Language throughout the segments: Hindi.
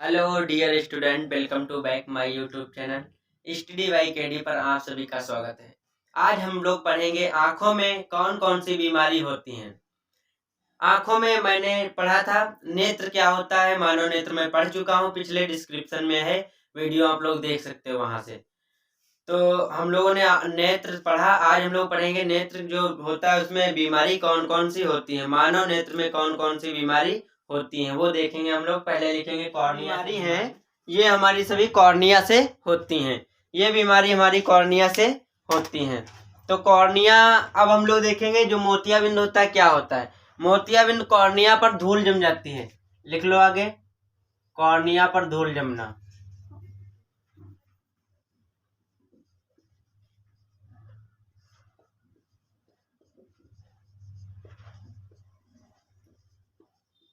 Hello dear student, welcome to back my YouTube channel study by KD पर आप सभी का स्वागत है। आज हम लोग पढ़ेंगे आँखों में कौन कौन सी बीमारी होती हैं। आँखों में मैंने पढ़ा था नेत्र क्या होता है, मानव नेत्र में पढ़ चुका हूँ, पिछले डिस्क्रिप्शन में है वीडियो, आप लोग देख सकते हो वहाँ से। तो हम लोगों ने नेत्र पढ़ा, आज हम लोग पढ़ेंगे नेत्र जो होता है उसमें बीमारी कौन कौन सी होती है, मानव नेत्र में कौन कौन सी बीमारी होती हैं वो देखेंगे हम लोग। पहले लिखेंगे कॉर्निया बीमारी है, ये हमारी सभी कॉर्निया से होती हैं, ये बीमारी हमारी कॉर्निया से होती हैं। तो कॉर्निया अब हम लोग देखेंगे जो मोतियाबिंद होता है क्या होता है। मोतियाबिंद कॉर्निया पर धूल जम जाती है, लिख लो आगे, कॉर्निया पर धूल जमना।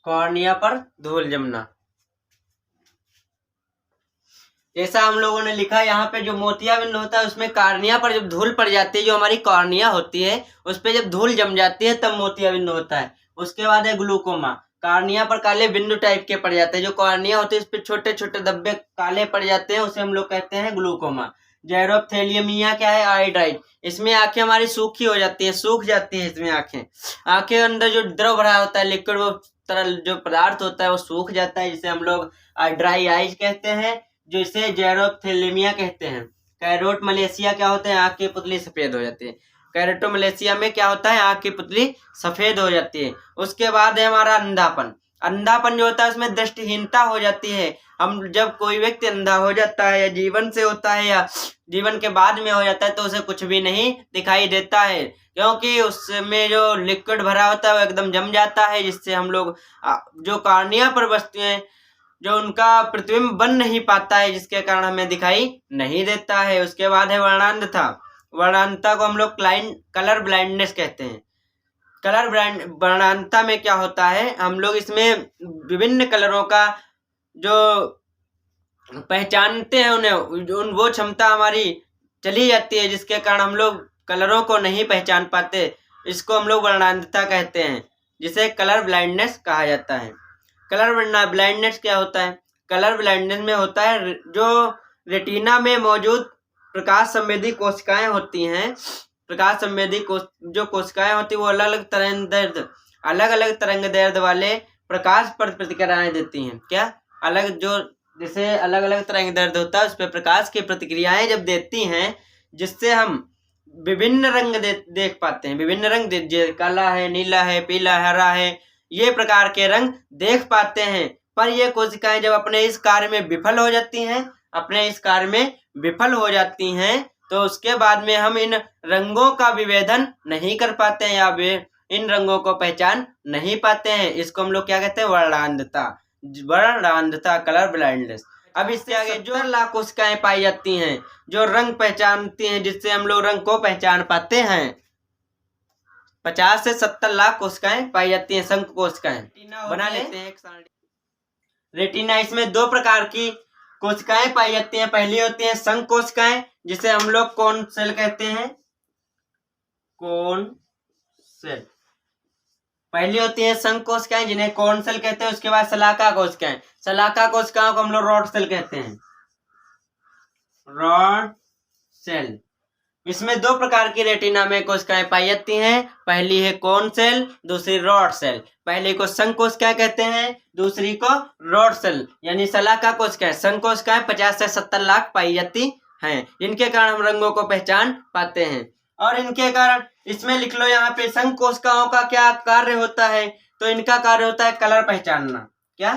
कॉर्निया पर धूल जमना, जैसा हम लोगों ने लिखा यहाँ पे जो मोतियाबिंद होता है उसमें कॉर्निया पर जब धूल पड़ जाती है, जो हमारी कॉर्निया होती है उस पर जब धूल जम जाती है तब मोतियाबिंद होता है। उसके बाद है ग्लूकोमा, कॉर्निया पर काले बिंदु टाइप के पड़ जाते हैं, जो कॉर्निया होती है इस पर छोटे छोटे धब्बे काले पड़ जाते हैं, उसे हम लोग कहते हैं ग्लूकोमा। जेरोप्थेलियमिया क्या है, आई ड्राइट, इसमें आंखें हमारी सूखी हो जाती है, सूख जाती है इसमें आंखें, आंखें के अंदर जो द्रव भरा होता है लिक्विड, वो तरल जो पदार्थ होता है वो सूख जाता है, जिसे हम लोग ड्राई आइज कहते हैं, जो इसे जेरोप्थेलिमिया कहते हैं। कैरोट मलेशिया क्या होते हैं, आंख की पुतली सफेद हो जाती है। कैरेटो मलेशिया में क्या होता है, आंख की पुतली सफेद हो जाती है। उसके बाद है हमारा अंधापन, अंधापन जो होता है उसमें दृष्टिहीनता हो जाती है। हम जब कोई व्यक्ति अंधा हो जाता है या जीवन से होता है या जीवन के बाद में हो जाता है तो उसे कुछ भी नहीं दिखाई देता है, क्योंकि उसमें जो लिक्विड भरा होता है वो एकदम जम जाता है, जिससे हम लोग जो कॉर्निया पर वस्तुएं जो उनका प्रतिबिंब बन नहीं पाता है, जिसके कारण हमें दिखाई नहीं देता है। उसके बाद है वर्णांधता, वर्णांधता को हम लोग कलर ब्लाइंडनेस कहते हैं। कलर वर्णांधता में क्या होता है, हम लोग इसमें विभिन्न कलरों का जो पहचानते हैं उन्हें वो क्षमता हमारी चली जाती है, जिसके कारण हम लोग कलरों को नहीं पहचान पाते, इसको हम लोग वर्णांधता कहते हैं, जिसे कलर ब्लाइंडनेस कहा जाता है। कलर ब्लाइंडनेस क्या होता है, कलर ब्लाइंडनेस में होता है जो रेटिना में मौजूद प्रकाश संवेदी कोशिकाएं होती हैं, प्रकाश संवेदी जो कोशिकाएं होती है वो अलग अलग तरंग दैर्ध्य वाले प्रकाश पर प्रतिक्रियाएं देती हैं। क्या अलग जो जैसे अलग अलग तरंग दैर्ध्य होता है उस पर प्रकाश की प्रतिक्रियाएं जब देती हैं, जिससे हम विभिन्न रंग देख पाते हैं, विभिन्न रंग काला है, नीला है, पीला, हरा है, ये प्रकार के रंग देख पाते हैं। पर ये कोशिकाएं जब अपने इस कार्य में विफल हो जाती हैं, अपने इस कार्य में विफल हो जाती हैं, तो उसके बाद में हम इन रंगों का विभेदन नहीं कर पाते हैं या इन रंगों को पहचान नहीं पाते हैं। इसको हम लोग क्या कहते हैं, वर्णांधता, वर्णांधता, कलर ब्लाइंडनेस। अब इससे आगे जो लाख कोशिकाएं पाई जाती हैं जो रंग पहचानती हैं, जिससे हम लोग रंग को पहचान पाते हैं, 50 से 70 लाख कोशिकाएं पाई जाती हैं, शंकु कोशिकाएं बना लेते हैं एक रेटिना। इसमें दो प्रकार की कोशिकाएं पाई जाती हैं, पहली होती है शंकु कोशिकाएं, जिसे हम लोग कोन सेल कहते हैं, कोन सेल, पहली होती है शंकु कोशिकाएं जिन्हें कोन सेल कहते हैं। उसके बाद शलाका कोशिकाएं, शलाका कोशिकाओं को हम लोग रॉड सेल कहते हैं, रॉड सेल। इसमें दो प्रकार की रेटिना में कोशिकाएं पाई जाती हैं, पहली है कोन सेल, दूसरी रॉड सेल। पहली को शंकु कोशिकाएं कहते हैं, दूसरी को रॉड सेल यानी शलाका कोशिकाएं। शंकु कोशिकाएं 50 से 70 लाख पाई जाती हैं, जिनके कारण हम रंगों को पहचान पाते हैं। और इनके कारण इसमें लिख लो यहाँ पे शंकु कोशिकाओं का क्या कार्य होता है, तो इनका कार्य होता है कलर पहचानना। क्या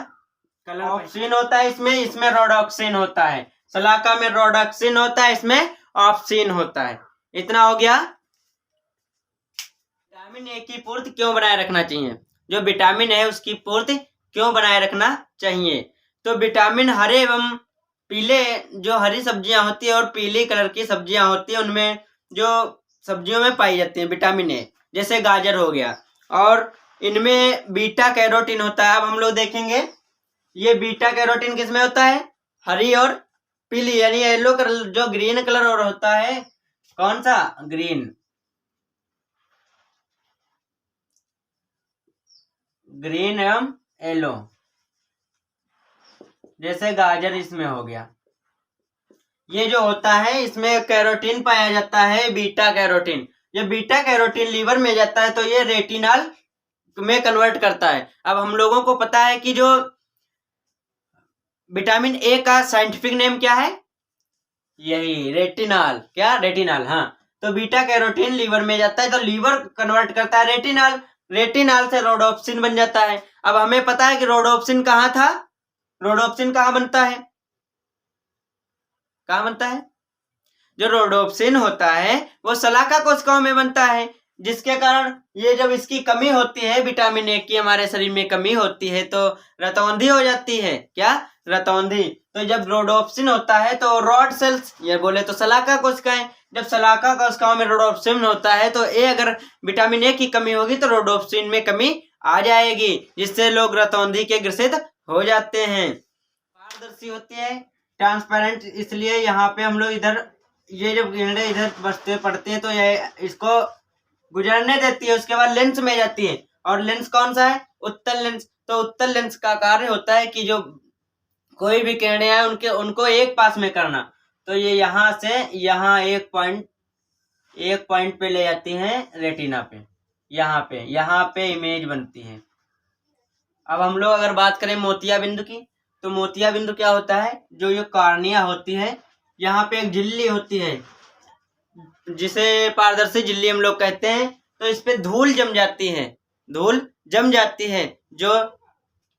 कलर ऑप्सिन होता है इसमें, इसमें रोडॉक्सिन होता है। शलाका में रोडॉक्सिन होता है, इसमें ऑप्सिन होता है। इतना हो गया। विटामिन ए की पूर्ति क्यों बनाए रखना चाहिए, जो विटामिन है उसकी पूर्ति क्यों बनाए रखना चाहिए, तो विटामिन हरे एवं पीले जो हरी सब्जियां होती है और पीली कलर की सब्जियां होती है, उनमें जो सब्जियों में पाई जाती है विटामिन ए, जैसे गाजर हो गया, और इनमें बीटा कैरोटीन होता है। अब हम लोग देखेंगे ये बीटा कैरोटीन किसमें होता है, हरी और पीली यानी येलो कलर, जो ग्रीन कलर और होता है, कौन सा, ग्रीन, ग्रीन एवं येलो, जैसे गाजर इसमें हो गया। ये जो होता है इसमें कैरोटीन पाया जाता है, बीटा कैरोटीन। जब बीटा कैरोटीन लीवर में जाता है तो ये रेटिनॉल में कन्वर्ट करता है। अब हम लोगों को पता है कि जो विटामिन ए का साइंटिफिक नेम क्या है, यही रेटिनॉल। क्या? रेटिनॉल। हाँ, तो बीटा कैरोटीन लीवर में जाता है तो लीवर कन्वर्ट करता है रेटिनॉल, रेटिनॉल से रोडोप्सिन बन जाता है। अब हमें पता है कि रोडोप्सिन कहाँ था, रोडोप्सिन कहाँ बनता है, कहाँ बनता है? जो रोडोप्सिन होता है वो शलाका कोशिकाओं में बनता है, जिसके कारण ये जब इसकी कमी होती है, विटामिन ए की हमारे शरीर में कमी होती है तो रतौंधी हो जाती है। क्या? रतौंधी। तो जब रोडोप्सिन होता है तो रॉड सेल्स, ये बोले तो शलाका कोशिकाएं, जब शलाका कोशिकाओं में रोडोप्सिन होता है तो अगर विटामिन ए की कमी होगी तो रोडोप्सिन में कमी आ जाएगी, जिससे लोग रतौंधी के ग्रसित हो जाते हैं। पारदर्शी होती है, ट्रांसपेरेंट, इसलिए यहाँ पे हम लोग इधर ये जब किरणें इधर बसते पड़ती है तो ये इसको गुजरने देती है, उसके बाद लेंस में जाती है। और लेंस कौन सा है? उत्तल लेंस। तो उत्तल लेंस का कार्य होता है कि जो कोई भी किरणें आए उनको एक पास में करना। तो ये यहाँ से यहाँ एक पॉइंट पे ले जाती हैं रेटिना पे, यहाँ पे इमेज बनती है। अब हम लोग अगर बात करें मोतिया बिंदु की, तो मोतिया बिंदु क्या होता है, जो ये कॉर्निया होती है, यहाँ पे एक झिल्ली होती है जिसे पारदर्शी झिल्ली हम लोग कहते हैं। तो इस पे धूल जम जाती है, जो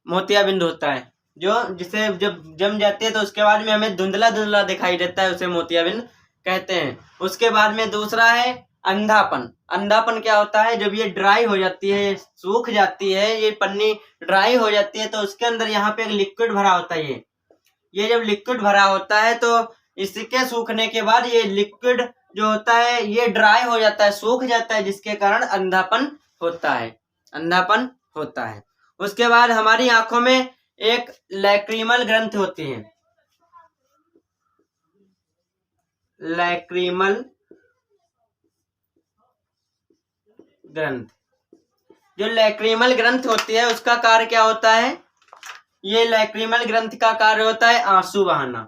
मोतिया बिंदु होता है, जो जिसे जब जम जाती है तो उसके बाद में हमें धुंधला धुंधला दिखाई देता है, उसे मोतिया बिंदु कहते हैं। उसके बाद में दूसरा है अंधापन। अंधापन क्या होता है, जब ये ड्राई हो जाती है, सूख जाती है, ये पन्नी ड्राई हो जाती है तो उसके अंदर यहाँ पे एक लिक्विड भरा होता है। ये जब लिक्विड भरा होता है तो इसके सूखने के बाद ये लिक्विड जो होता है ये ड्राई हो जाता है, सूख जाता है, जिसके कारण अंधापन होता है। उसके बाद हमारी आंखों में एक लैक्रिमल ग्रंथ होती है, लैक्रिमल ग्रंथ। जो लैक्रिमल ग्रंथ होती है उसका कार्य क्या होता है, ये लैक्रिमल ग्रंथ का कार्य होता है आंसू बहाना।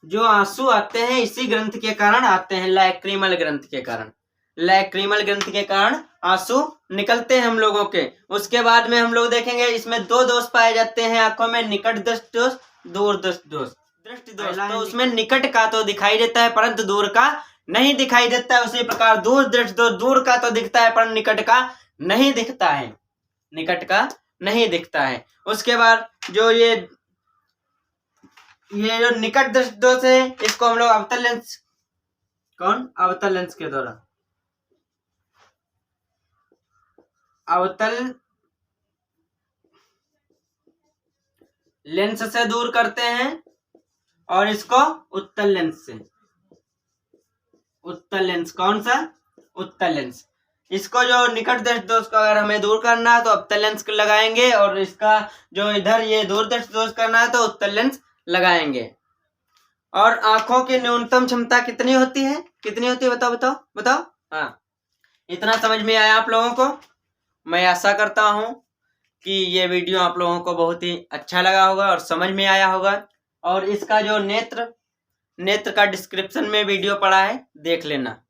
जो आंसू आते हैं इसी ग्रंथ के कारण आते हैं, लैक्रिमल ग्रंथ के कारण। लैक्रिमल ग्रंथ के कारण आंसू निकलते हैं हम लोगों के। उसके बाद में हम लोग देखेंगे इसमें दो दोष पाए जाते हैं आंखों में, निकट दृष्टि दोष, दूर दृष्टि दोष। दृष्टि दोष तो उसमें निकट का तो दिखाई देता है परंतु दूर का नहीं दिखाई देता है। उसी प्रकार दूर दृष्टि दोष, दूर का तो दिखता है पर निकट का नहीं दिखता है, निकट का नहीं दिखता है। उसके बाद जो ये जो निकट दृष्टि दोष है इसको हम लोग अवतल लेंस, अवतल लेंस के द्वारा, अवतल लेंस से दूर करते हैं, और इसको उत्तल लेंस से, उत्तल लेंस। कौन सा? उत्तल लेंस। इसको जो निकट दृष्टि दोष को अगर हमें दूर करना है तो अवतल लेंस लगाएंगे, और इसका जो इधर ये दूर दृष्टि दोष करना है तो उत्तल लेंस लगाएंगे। और आंखों की न्यूनतम क्षमता कितनी होती है, बताओ। हाँ, इतना समझ में आया आप लोगों को? मैं आशा करता हूं कि ये वीडियो आप लोगों को बहुत ही अच्छा लगा होगा और समझ में आया होगा। और इसका जो नेत्र का डिस्क्रिप्शन में वीडियो पड़ा है, देख लेना।